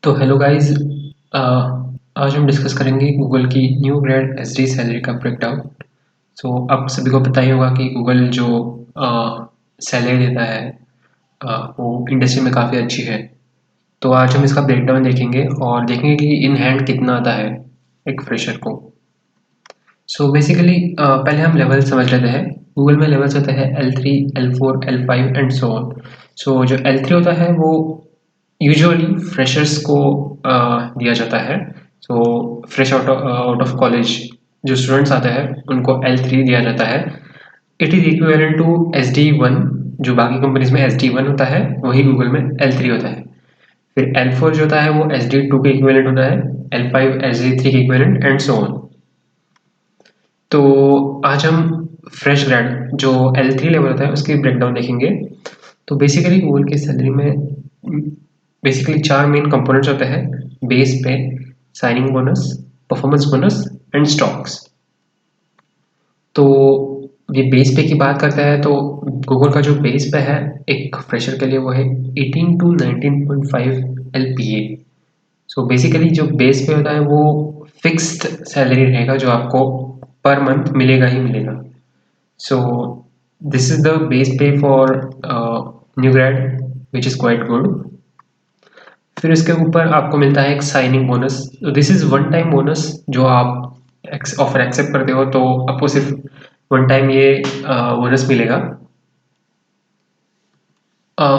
तो hello guys. आज हम डिस्कस करेंगे गूगल की न्यू ग्रेड एसडी सैलरी का ब्रेकडाउन। सो आप सभी को पता ही होगा कि गूगल जो सैलरी देता है वो इंडस्ट्री में काफ़ी अच्छी है। तो आज हम इसका ब्रेकडाउन देखेंगे और देखेंगे कि इन हैंड कितना आता है एक फ्रेशर को। सो बेसिकली पहले हम लेवल समझ लेते हैं। गूगल में लेवल्स होते हैं L3, L4, L5 and so on. सो जो L3 होता है वो यूजुअली फ्रेशर्स को दिया जाता है। So fresh out of college जो स्टूडेंट्स आते हैं उनको L3 दिया जाता है। It is equivalent to SD1। जो बाकी कंपनीज में SD1 होता है वही गूगल में L3 होता है। फिर L4 जो होता है वो SD2 के इक्विवेलेंट होता है, L5 SD3 के इक्विवेलेंट एंड सो ऑन। तो आज हम फ्रेश ग्रेड जो L3 लेवल होता है उसकी ब्रेकडाउन देखेंगे। तो बेसिकली गूगल की सैलरी में बेसिकली 4 मेन कंपोनेंट्स होते हैं: बेस पे, signing bonus, performance bonus and stocks. तो ये बेस पे की बात करते हैं तो गूगल का जो बेस पे है एक फ्रेशर के लिए वो है 18 टू 19.5 LPA। सो बेसिकली जो बेस पे होता है वो फिक्स्ड सैलरी रहेगा जो आपको पर मंथ मिलेगा ही मिलेगा। So this is the base pay for new grade which is quite good. फिर इसके ऊपर आपको मिलता है एक signing bonus. This is one time bonus जो आप ऑफर एक्सेप्ट करते हो तो आपको सिर्फ वन टाइम ये बोनस मिलेगा।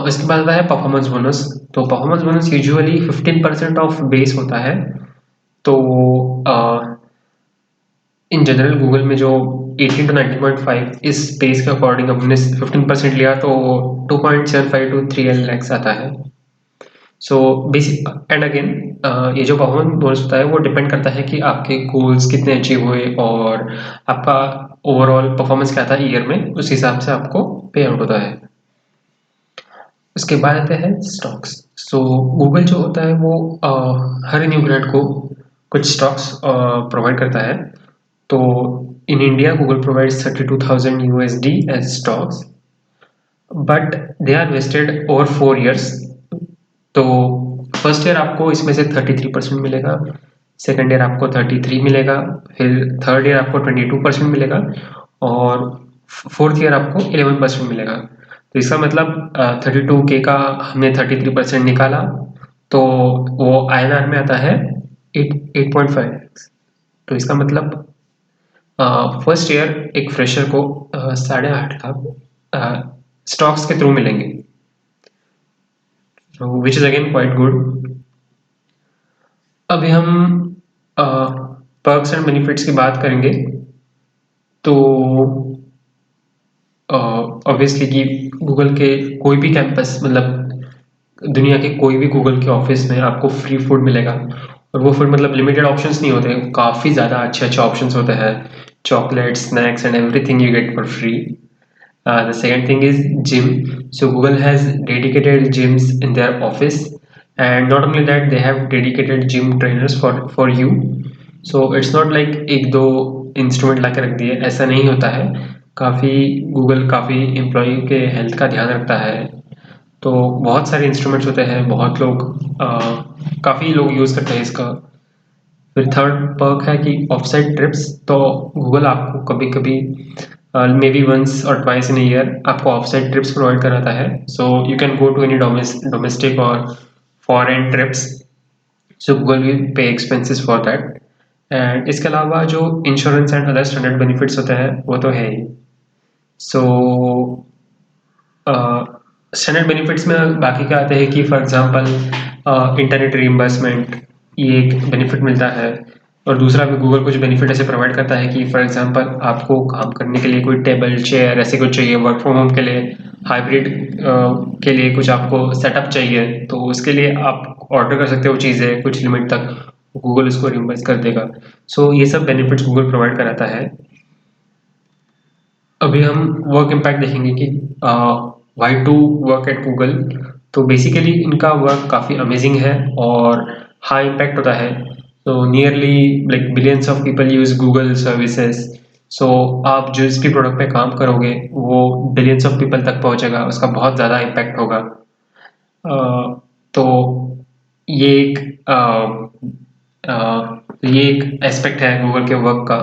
इसके बाद आता है परफॉर्मेंस बोनस। तो performance bonus usually 15% of base होता है। तो इन जनरल गूगल में जो 18 टू 19.5 इस बेस के अकॉर्डिंग हमने 15% लिया तो 2.75 टू 3 लैक्स आता है। सो बेसिक एंड अगेन ये जो परफॉर्मेंस बोनस होता है वो डिपेंड करता है कि आपके गोल्स कितने अचीव हुए और आपका ओवरऑल परफॉर्मेंस क्या था ईयर में, उस हिसाब से आपको पे आउट होता है। उसके बाद आते हैं स्टॉक्स। सो गूगल जो होता है वो हर न्यू ग्रेड को कुछ स्टॉक्स प्रोवाइड करता है। तो in India Google provides 32,000 USD as stocks, but they are vested over 4 years। तो फर्स्ट ईयर आपको इसमें से 33% मिलेगा, सेकेंड ईयर आपको 33 मिलेगा, फिर थर्ड ईयर आपको 22% मिलेगा और फोर्थ ईयर आपको 11% मिलेगा। तो इसका मतलब 32K का हमने 33% निकाला तो वो INR में आता है 8.5। तो इसका मतलब फर्स्ट ईयर एक फ्रेशर को 8.5 लाख स्टॉक्स के थ्रू मिलेंगे, which is again quite good. अभी हम पर्क्स एंड बेनिफिट्स की बात करेंगे। तो ऑब्वियसली कि गूगल के कोई भी कैंपस, मतलब दुनिया के कोई भी गूगल के ऑफिस में आपको फ्री फूड मिलेगा। और वो फूड मतलब लिमिटेड ऑप्शंस नहीं होते, काफ़ी ज़्यादा अच्छे अच्छे ऑप्शंस होते हैं। Chocolate, snacks and everything you get for free. The second thing is gym. So Google has dedicated gyms in their office, and not only that, they have dedicated gym trainers for you. So it's not like एक दो instrument ला के रख दिए, ऐसा नहीं होता है। काफ़ी गूगल काफ़ी एम्प्लॉय के हेल्थ का ध्यान रखता है। तो बहुत सारे इंस्ट्रूमेंट्स होते हैं, बहुत लोग काफ़ी लोग यूज़ करते हैं इसका। फिर थर्ड पर्क है कि ऑफसाइट ट्रिप्स। तो गूगल आपको कभी कभी मे बी वंस और ट्वाइस इन ईयर आपको ऑफसाइट ट्रिप्स प्रोवाइड कराता है। So you can go to any domestic और foreign trips. So Google will pay expenses for that. And इसके अलावा जो insurance and other standard benefits होते हैं वो तो है ही। सो स्टैंडर्ड बेनिफिट्स में बाकी क्या आते हैं कि फॉर एग्जांपल इंटरनेट रीइंबर्समेंट, ये एक बेनिफिट मिलता है। और दूसरा भी गूगल कुछ बेनिफिट ऐसे प्रोवाइड करता है कि फॉर एग्जांपल आपको काम करने के लिए कोई टेबल चेयर ऐसे कुछ चाहिए, वर्क फ्रॉम होम के लिए, हाइब्रिड के लिए कुछ आपको सेटअप चाहिए, तो उसके लिए आप ऑर्डर कर सकते हो चीज़ें कुछ लिमिट तक, गूगल उसको रिम्बर्स कर देगा। सो ये सब बेनिफिट्स गूगल प्रोवाइड कराता है। अभी हम वर्क इम्पैक्ट देखेंगे कि why to work at Google. तो बेसिकली इनका वर्क काफ़ी अमेजिंग है और हाई इम्पैक्ट होता है। तो nearly like billions of people use Google services. So आप जिस भी प्रोडक्ट पे काम करोगे वो बिलियंस ऑफ पीपल तक पहुंचेगा, उसका बहुत ज़्यादा इम्पैक्ट होगा। तो ये एक ये एक एस्पेक्ट है गूगल के वर्क का।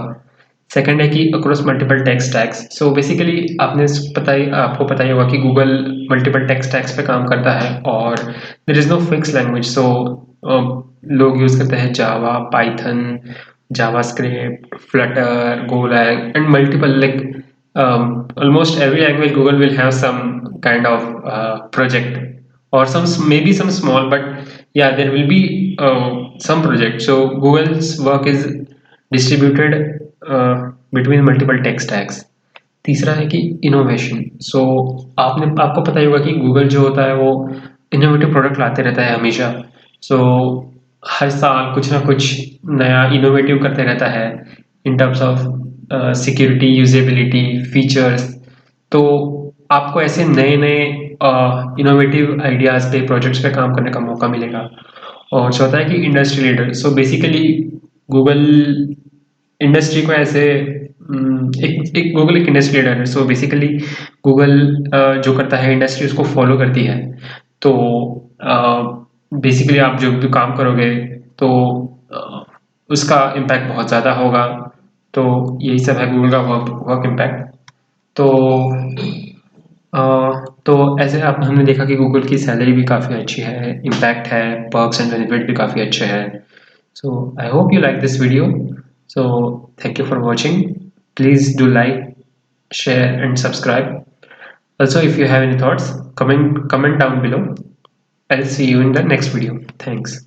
सेकंड है कि across multiple tech stacks. So basically आपको पता ही होगा कि गूगल मल्टीपल टेक स्टैक्स पे काम करता है और there is no fix language. So लोग यूज़ करते हैं Java, Python, JavaScript, Flutter, Golang and multiple like almost every language Google will have some kind of project or maybe some small, but yeah, there will be some project. So Google's work is distributed between multiple tech stacks. तीसरा है कि innovation. सो आपको पता ही होगा कि Google जो होता है वो इनोवेटिव प्रोडक्ट लाते रहता है हमेशा। सो हर साल कुछ ना कुछ नया इनोवेटिव करते रहता है in terms of security, usability, features. तो आपको ऐसे नए नए इनोवेटिव आइडियाज़ पे, प्रोजेक्ट्स पे काम करने का मौका मिलेगा। और चौथा है कि industry leader. So basically Google industry को ऐसे एक गूगल एक इंडस्ट्री लीडर है। सो बेसिकली गूगल जो करता है इंडस्ट्री उसको फॉलो करती है। तो बेसिकली आप जो भी काम करोगे तो उसका इम्पैक्ट बहुत ज़्यादा होगा। तो यही सब है गूगल का वर्क इम्पैक्ट। तो तो ऐसे आप हमने देखा कि गूगल की सैलरी भी काफ़ी अच्छी है, इम्पैक्ट है, पर्क्स एंड बेनिफिट भी काफ़ी अच्छे हैं। So I hope you like this video. So thank you for watching. Please do like, share and subscribe. Also, if you have any thoughts, comment down below. I'll see you in the next video. Thanks.